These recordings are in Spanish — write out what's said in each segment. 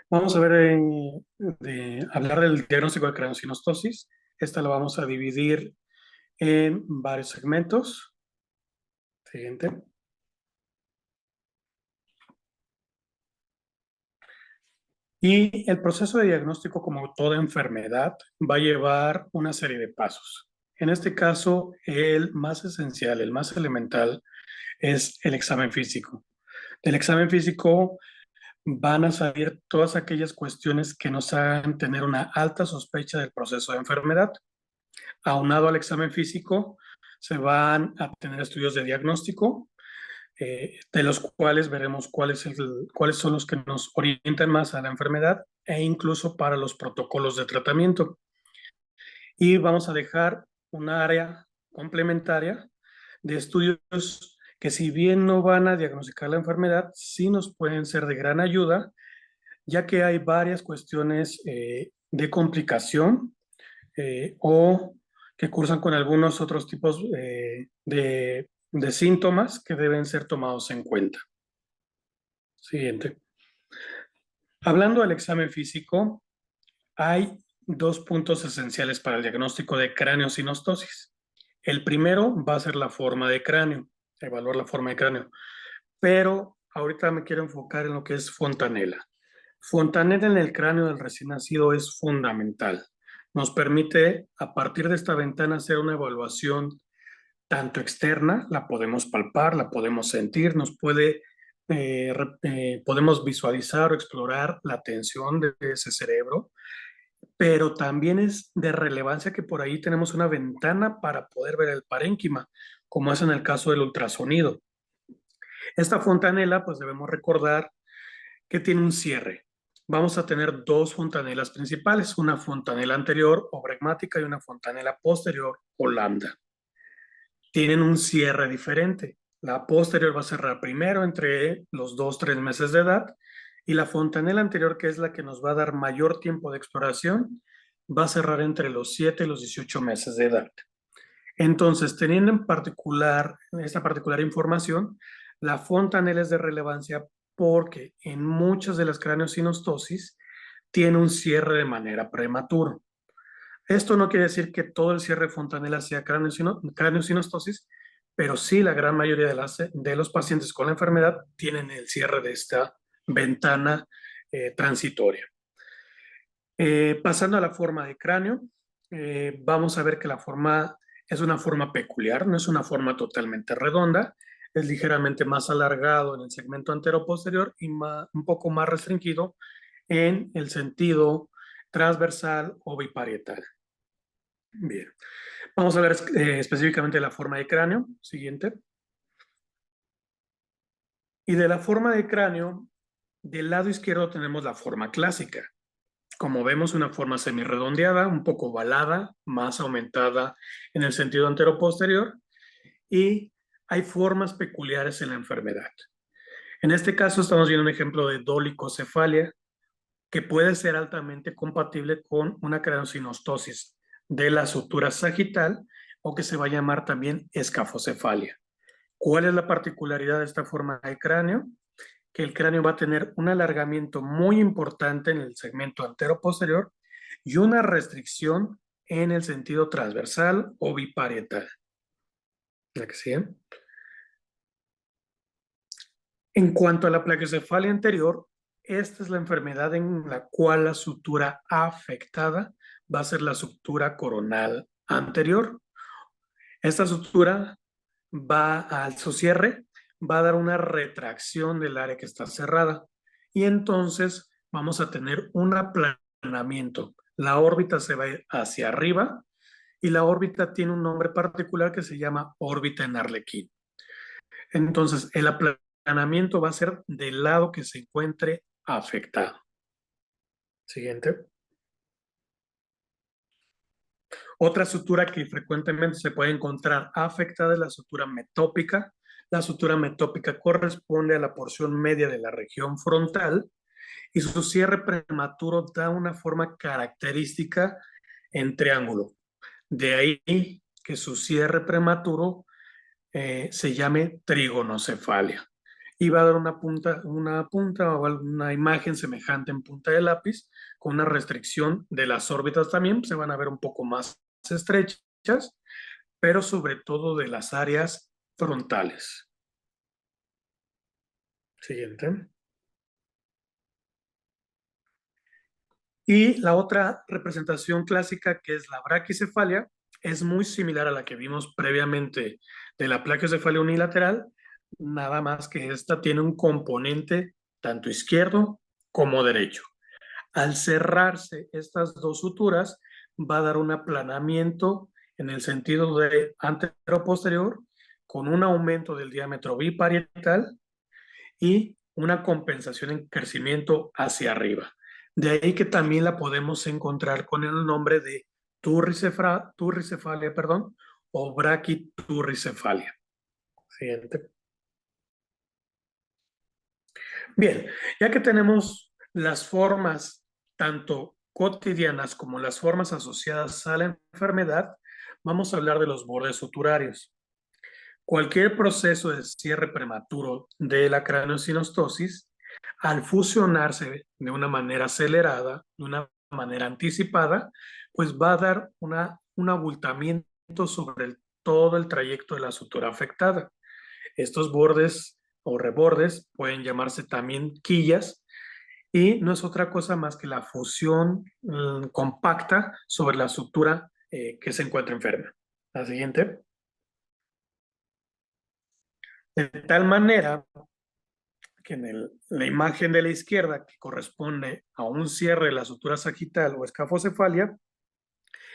Vamos a ver, hablar del diagnóstico de craniosynostosis. Esta la vamos a dividir en varios segmentos. Siguiente. Y el proceso de diagnóstico, como toda enfermedad, va a llevar una serie de pasos. En este caso, el más esencial, el más elemental, es el examen físico. Del examen físico van a salir todas aquellas cuestiones que nos hagan tener una alta sospecha del proceso de enfermedad. Aunado al examen físico, se van a tener estudios de diagnóstico, de los cuales veremos cuáles son los que nos orientan más a la enfermedad e incluso para los protocolos de tratamiento. Y vamos a dejar un área complementaria de estudios que, si bien no van a diagnosticar la enfermedad, sí nos pueden ser de gran ayuda, ya que hay varias cuestiones de complicación o que cursan con algunos otros tipos de síntomas que deben ser tomados en cuenta. Siguiente. Hablando del examen físico, hay dos puntos esenciales para el diagnóstico de craneosinostosis. El primero va a ser la forma de cráneo, evaluar la forma de cráneo, pero ahorita me quiero enfocar en lo que es fontanela. Fontanela en el cráneo del recién nacido es fundamental. Nos permite, a partir de esta ventana, hacer una evaluación tanto externa, la podemos palpar, la podemos sentir, podemos visualizar o explorar la tensión de ese cerebro, pero también es de relevancia que por ahí tenemos una ventana para poder ver el parénquima, como es en el caso del ultrasonido. Esta fontanela, pues debemos recordar que tiene un cierre. Vamos a tener dos fontanelas principales, una fontanela anterior o bregmática y una fontanela posterior o lambda. Tienen un cierre diferente. La posterior va a cerrar primero entre los 2, 3 meses de edad, y la fontanela anterior, que es la que nos va a dar mayor tiempo de exploración, va a cerrar entre los 7 y los 18 meses de edad. Entonces, teniendo en particular esta particular información, la fontanela es de relevancia porque en muchas de las craneosinostosis tiene un cierre de manera prematura. Esto no quiere decir que todo el cierre de fontanela sea craneosinostosis, pero sí la gran mayoría de los pacientes con la enfermedad tienen el cierre de esta ventana transitoria. Pasando a la forma de cráneo, vamos a ver que la forma es una forma peculiar, no es una forma totalmente redonda, es ligeramente más alargado en el segmento antero-posterior y un poco más restringido en el sentido transversal o biparietal. Bien, vamos a ver específicamente la forma de cráneo. Siguiente. Y de la forma de cráneo, del lado izquierdo tenemos la forma clásica. Como vemos, una forma semirredondeada, un poco ovalada, más aumentada en el sentido antero-posterior, y hay formas peculiares en la enfermedad. En este caso estamos viendo un ejemplo de dolicocefalia, que puede ser altamente compatible con una craneosinostosis de la sutura sagital, o que se va a llamar también escafocefalia. ¿Cuál es la particularidad de esta forma de cráneo? Que el cráneo va a tener un alargamiento muy importante en el segmento antero-posterior y una restricción en el sentido transversal o biparietal. ¿La que sigue? En cuanto a la plaquiocefalia anterior, esta es la enfermedad en la cual la sutura afectada va a ser la sutura coronal anterior. Esta sutura va al su cierre, va a dar una retracción del área que está cerrada, y entonces vamos a tener un aplanamiento. La órbita se va a ir hacia arriba, y la órbita tiene un nombre particular que se llama órbita en Arlequín. Entonces, el aplanamiento va a ser del lado que se encuentre afectado. Siguiente. Otra sutura que frecuentemente se puede encontrar afectada es la sutura metópica. La sutura metópica corresponde a la porción media de la región frontal, y su cierre prematuro da una forma característica en triángulo. De ahí que su cierre prematuro se llame trigonocefalia. y va a dar una punta o una imagen semejante en punta de lápiz con una restricción de las órbitas también, se van a ver un poco más estrechas, pero sobre todo de las áreas frontales. Siguiente. Y la otra representación clásica, que es la braquicefalia, es muy similar a la que vimos previamente de la plaquiocefalia unilateral, nada más que esta tiene un componente tanto izquierdo como derecho. Al cerrarse estas dos suturas, va a dar un aplanamiento en el sentido de antero-posterior, con un aumento del diámetro biparietal y una compensación en crecimiento hacia arriba. De ahí que también la podemos encontrar con el nombre de turricefalia, perdón, o braquiturricefalia. Siguiente. Bien, ya que tenemos las formas tanto cotidianas como las formas asociadas a la enfermedad, vamos a hablar de los bordes suturarios. Cualquier proceso de cierre prematuro de la craneosinostosis, al fusionarse de una manera acelerada, de una manera anticipada, pues va a dar un abultamiento sobre todo el trayecto de la sutura afectada. Estos bordes o rebordes pueden llamarse también quillas y no es otra cosa más que la fusión compacta sobre la sutura que se encuentra enferma. La siguiente. De tal manera que en la imagen de la izquierda, que corresponde a un cierre de la sutura sagital o escafocefalia,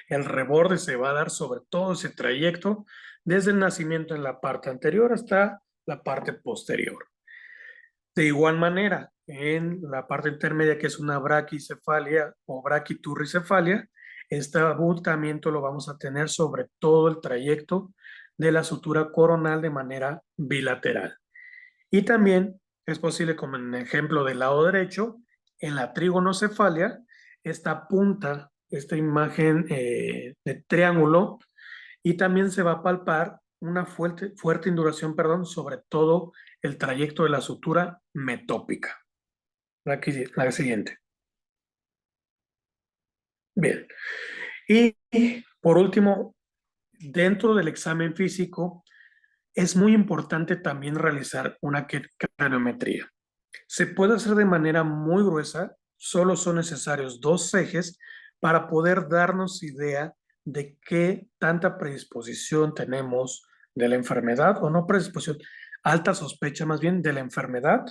el reborde se va a dar sobre todo ese trayecto desde el nacimiento en la parte anterior hasta la parte posterior. De igual manera, en la parte intermedia, que es una braquicefalia o braquiturricefalia, este abultamiento lo vamos a tener sobre todo el trayecto de la sutura coronal de manera bilateral. Y también es posible, como en el ejemplo del lado derecho, en la trigonocefalia, esta punta, esta imagen de triángulo, y también se va a palpar una fuerte induración, perdón, sobre todo el trayecto de la sutura metópica. La siguiente. Bien. Y por último, dentro del examen físico, es muy importante también realizar una craniometría. Se puede hacer de manera muy gruesa, solo son necesarios dos ejes para poder darnos idea de qué tanta predisposición tenemos de la enfermedad, o no predisposición, alta sospecha más bien de la enfermedad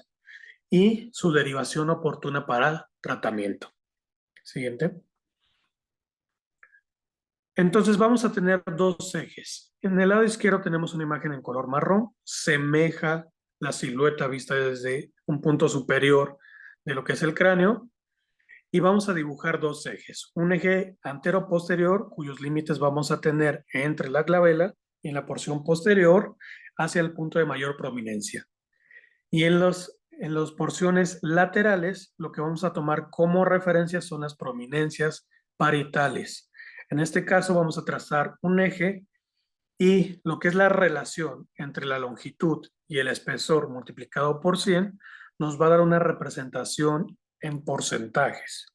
y su derivación oportuna para tratamiento. Siguiente. Entonces vamos a tener dos ejes. En el lado izquierdo tenemos una imagen en color marrón, semeja la silueta vista desde un punto superior de lo que es el cráneo, y vamos a dibujar dos ejes. Un eje antero-posterior, cuyos límites vamos a tener entre la glabela y en la porción posterior hacia el punto de mayor prominencia. Y en las porciones laterales, lo que vamos a tomar como referencia son las prominencias parietales. En este caso vamos a trazar un eje y lo que es la relación entre la longitud y el espesor multiplicado por 100 nos va a dar una representación en porcentajes.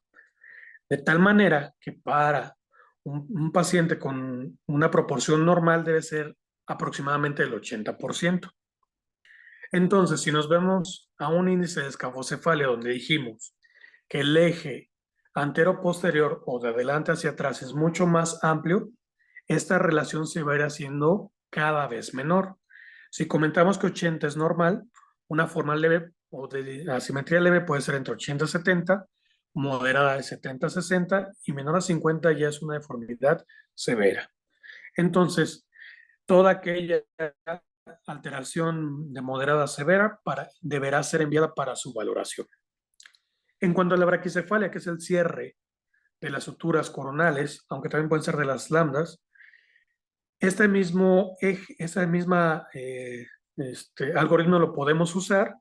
De tal manera que para un paciente con una proporción normal debe ser aproximadamente el 80%. Entonces, si nos vemos a un índice de escafocefalia donde dijimos que el eje antero-posterior o de adelante hacia atrás es mucho más amplio, esta relación se va a ir haciendo cada vez menor. Si comentamos que 80 es normal, una forma leve o de asimetría leve puede ser entre 80 y 70, moderada de 70 a 60 y menor a 50 ya es una deformidad severa. Entonces, toda aquella alteración de moderada a severa deberá ser enviada para su valoración. En cuanto a la braquicefalia, que es el cierre de las suturas coronales, aunque también pueden ser de las lambdas, este mismo eje, esa misma algoritmo lo podemos usar,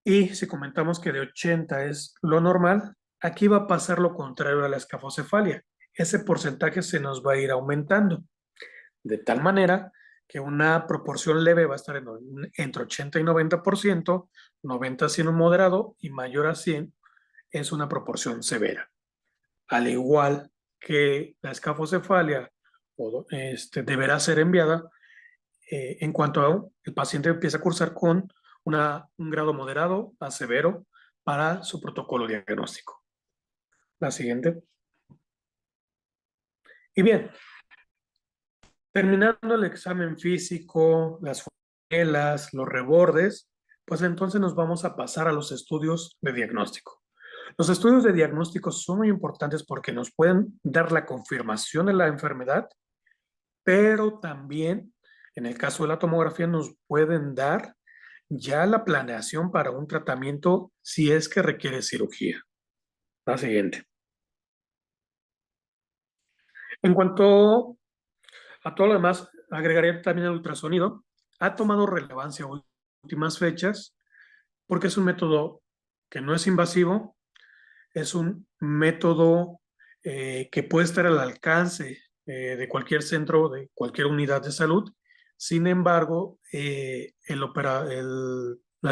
y si comentamos que de 80 es lo normal, aquí va a pasar lo contrario a la escafocefalia. Ese porcentaje se nos va a ir aumentando, de tal manera que una proporción leve va a estar entre 80 y 90%, 90 siendo moderado y mayor a 100 es una proporción severa. Al igual que la escafocefalia deberá ser enviada en cuanto a el paciente empieza a cursar con un grado moderado a severo para su protocolo diagnóstico. La siguiente. Y bien, terminando el examen físico, las fonelas, los rebordes, pues entonces nos vamos a pasar a los estudios de diagnóstico. Los estudios de diagnóstico son muy importantes porque nos pueden dar la confirmación de la enfermedad, pero también, en el caso de la tomografía, nos pueden dar ya la planeación para un tratamiento si es que requiere cirugía. La siguiente. En cuanto a todo lo demás, agregaría también el ultrasonido. Ha tomado relevancia en últimas fechas porque es un método que no es invasivo, es un método que puede estar al alcance de cualquier centro, de cualquier unidad de salud. Sin embargo, la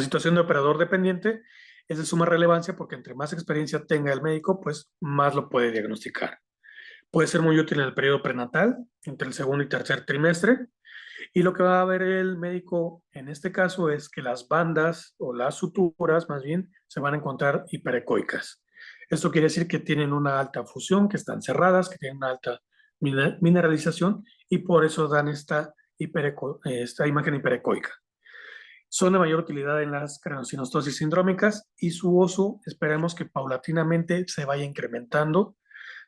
situación de operador dependiente es de suma relevancia porque entre más experiencia tenga el médico, pues más lo puede diagnosticar. Puede ser muy útil en el periodo prenatal, entre el segundo y tercer trimestre, y lo que va a ver el médico en este caso es que las bandas o las suturas más bien se van a encontrar hiperecoicas. Esto quiere decir que tienen una alta fusión, que están cerradas, que tienen una alta mineralización y por eso dan esta imagen hiperecoica. Son de mayor utilidad en las craniosynostosis sindrómicas y su uso esperemos que paulatinamente se vaya incrementando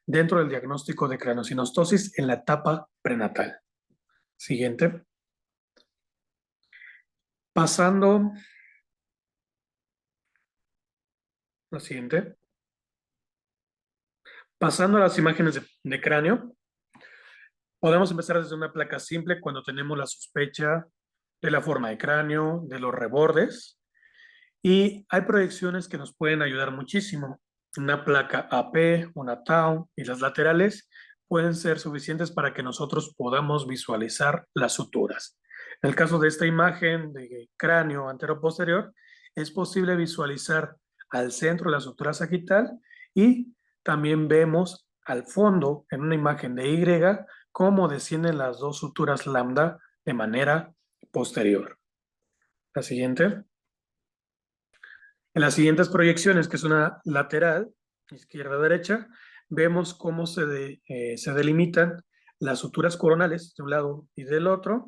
dentro del diagnóstico de craniosynostosis en la etapa prenatal. Siguiente. Pasando la siguiente. Pasando a las imágenes de cráneo, podemos empezar desde una placa simple cuando tenemos la sospecha de la forma de cráneo, de los rebordes, y hay proyecciones que nos pueden ayudar muchísimo. Una placa AP, una TAU y las laterales pueden ser suficientes para que nosotros podamos visualizar las suturas. En el caso de esta imagen de cráneo antero-posterior, es posible visualizar al centro de la sutura sagital y también vemos al fondo, en una imagen de Y, cómo descienden las dos suturas lambda de manera posterior. La siguiente. En las siguientes proyecciones, que es una lateral, izquierda-derecha, vemos cómo se delimitan las suturas coronales de un lado y del otro,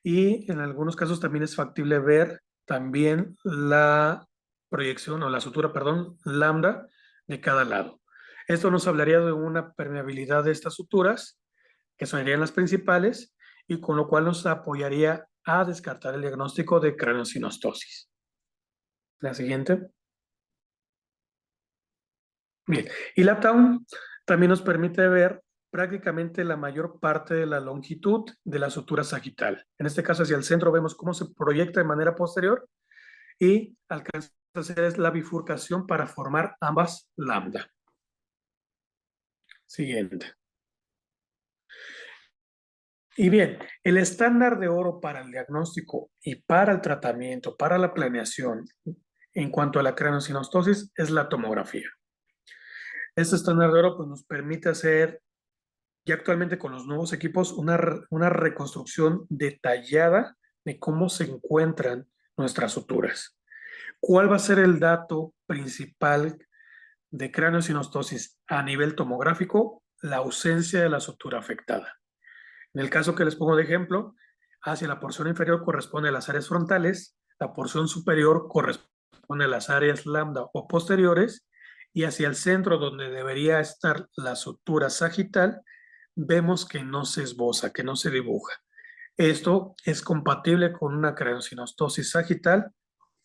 y en algunos casos también es factible ver también la proyección, o la sutura, perdón, lambda de cada lado. Esto nos hablaría de una permeabilidad de estas suturas, que serían las principales, y con lo cual nos apoyaría a descartar el diagnóstico de craneosinostosis. La siguiente. Bien, y la TAU también nos permite ver prácticamente la mayor parte de la longitud de la sutura sagital. En este caso, hacia el centro vemos cómo se proyecta de manera posterior y alcanza a hacer la bifurcación para formar ambas lambda. Siguiente. Y bien, el estándar de oro para el diagnóstico y para el tratamiento, para la planeación en cuanto a la craneosinostosis es la tomografía. Este estándar de oro pues, nos permite hacer y actualmente con los nuevos equipos una reconstrucción detallada de cómo se encuentran nuestras suturas. ¿Cuál va a ser el dato principal de craneosinostosis a nivel tomográfico? La ausencia de la sutura afectada. En el caso que les pongo de ejemplo, hacia la porción inferior corresponde a las áreas frontales, la porción superior corresponde a las áreas lambda o posteriores, y hacia el centro donde debería estar la sutura sagital, vemos que no se esboza, que no se dibuja. Esto es compatible con una craneosinostosis sagital,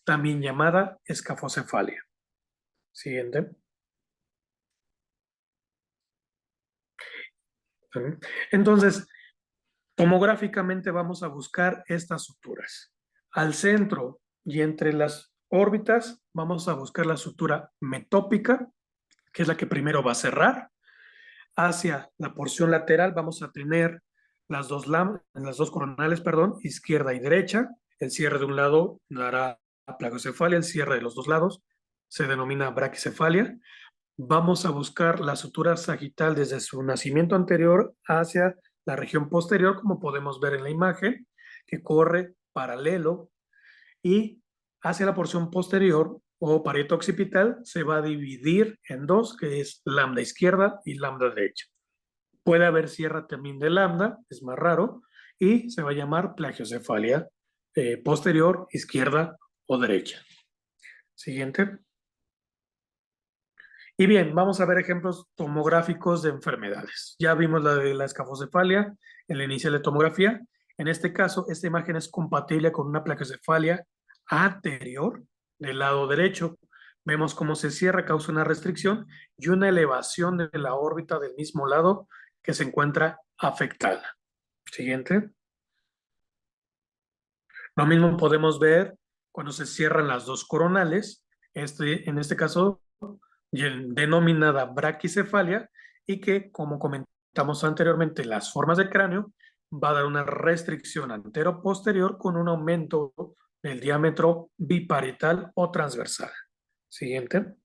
también llamada escafocefalia. Siguiente. Entonces, tomográficamente vamos a buscar estas suturas. Al centro y entre las órbitas vamos a buscar la sutura metópica, que es la que primero va a cerrar. Hacia la porción lateral vamos a tener en las dos coronales, perdón, izquierda y derecha. El cierre de un lado dará placocefalia, el cierre de los dos lados se denomina braquicefalia. Vamos a buscar la sutura sagital desde su nacimiento anterior hacia la región posterior, como podemos ver en la imagen, que corre paralelo y hacia la porción posterior o pared occipital se va a dividir en dos, que es lambda izquierda y lambda derecha. Puede haber cierre también de lambda, es más raro, y se va a llamar plagiocefalia posterior, izquierda o derecha. Siguiente. Y bien, vamos a ver ejemplos tomográficos de enfermedades. Ya vimos la de la escafocefalia en la inicial de tomografía. En este caso, esta imagen es compatible con una placocefalia anterior del lado derecho. Vemos cómo se cierra, causa una restricción y una elevación de la órbita del mismo lado que se encuentra afectada. Siguiente. Lo mismo podemos ver cuando se cierran las dos coronales, en este caso denominada braquicefalia, y que, como comentamos anteriormente, las formas del cráneo va a dar una restricción antero-posterior con un aumento del diámetro biparietal o transversal. Siguiente.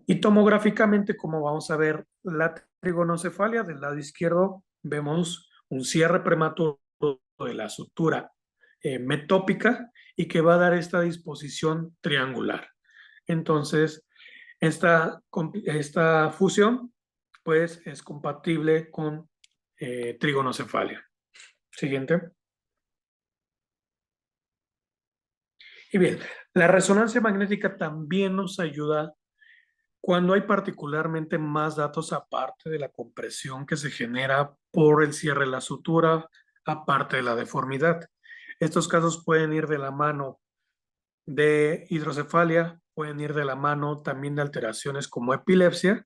Y tomográficamente, como vamos a ver la trigonocefalia, del lado izquierdo vemos un cierre prematuro de la sutura metópica y que va a dar esta disposición triangular. Entonces, esta fusión pues es compatible con trigonocefalia. Siguiente. Y bien, la resonancia magnética también nos ayuda cuando hay particularmente más datos aparte de la compresión que se genera por el cierre de la sutura, aparte de la deformidad. Estos casos pueden ir de la mano de hidrocefalia, pueden ir de la mano también de alteraciones como epilepsia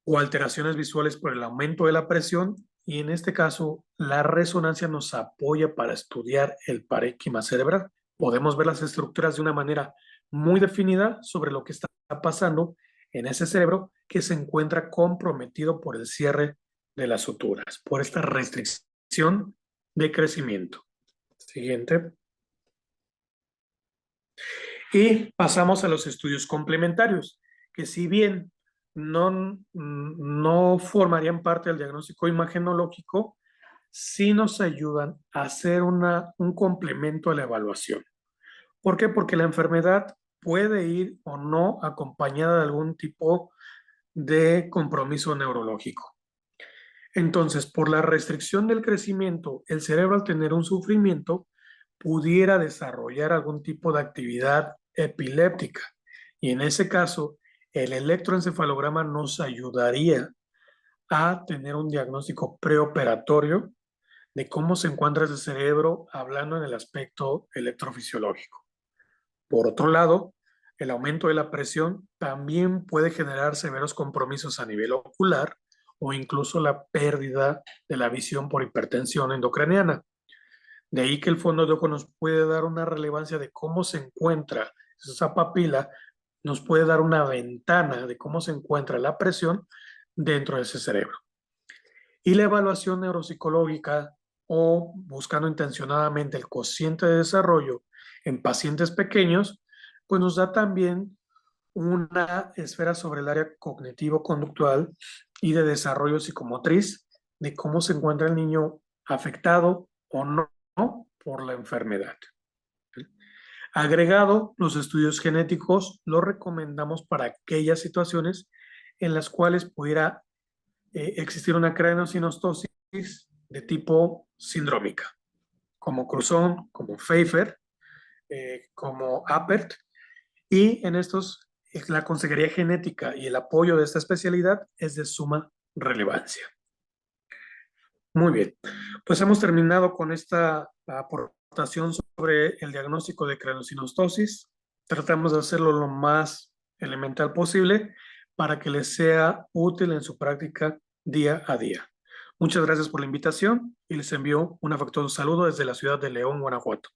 o alteraciones visuales por el aumento de la presión, y en este caso la resonancia nos apoya para estudiar el parénquima cerebral. Podemos ver las estructuras de una manera muy definida sobre lo que está pasando en ese cerebro que se encuentra comprometido por el cierre de las suturas, por esta restricción de crecimiento. Siguiente. Y pasamos a los estudios complementarios, que si bien no formarían parte del diagnóstico imagenológico, sí nos ayudan a hacer un complemento a la evaluación. ¿Por qué? Porque la enfermedad puede ir o no acompañada de algún tipo de compromiso neurológico. Entonces, por la restricción del crecimiento, el cerebro, al tener un sufrimiento, pudiera desarrollar algún tipo de actividad epiléptica. Y en ese caso, el electroencefalograma nos ayudaría a tener un diagnóstico preoperatorio de cómo se encuentra ese cerebro, hablando en el aspecto electrofisiológico. Por otro lado, el aumento de la presión también puede generar severos compromisos a nivel ocular o incluso la pérdida de la visión por hipertensión endocraniana. De ahí que el fondo de ojo nos puede dar una relevancia de cómo se encuentra esa papila, nos puede dar una ventana de cómo se encuentra la presión dentro de ese cerebro. Y la evaluación neuropsicológica, o buscando intencionadamente el cociente de desarrollo en pacientes pequeños, pues nos da también una esfera sobre el área cognitivo-conductual y de desarrollo psicomotriz, de cómo se encuentra el niño afectado o no por la enfermedad. Agregado, los estudios genéticos los recomendamos para aquellas situaciones en las cuales pudiera existir una craneosinostosis de tipo sindrómica, como Cruzón, como Pfeiffer, como Appert, y en estos la consejería genética y el apoyo de esta especialidad es de suma relevancia. Muy bien, pues hemos terminado con esta aportación sobre el diagnóstico de craneosinostosis. Tratamos de hacerlo lo más elemental posible para que les sea útil en su práctica día a día. Muchas gracias por la invitación y les envío un afectuoso saludo desde la ciudad de León, Guanajuato.